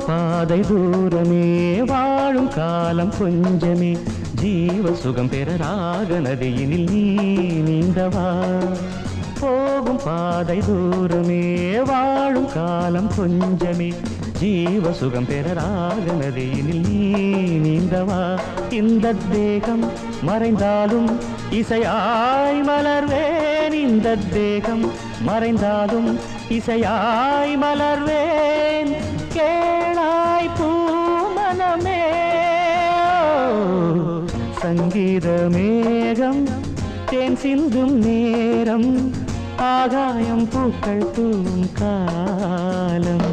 போகும் பாதை தூரமே வாழும் காலம் கொஞ்சமே ஜீவ சுகம் பெற ராக நதியினில் நீ நீந்தவா போகும் பாதை தூரமே வாழும் காலம் கொஞ்சமே ஜீவ சுகம் பெற ராக நதியினில் நீ நீந்தவா இந்த தேகம் மறைந்தாலும் இசையாய் மலர்வேன் இந்த தேகம் மறைந்தாலும் இசையாய் மலர்வேன் கேளாய் பூமனமே சங்கீத மேகம் தேன் சிந்தும் நேரம் ஆகாயம் பூக்கள் தூவும் காலம்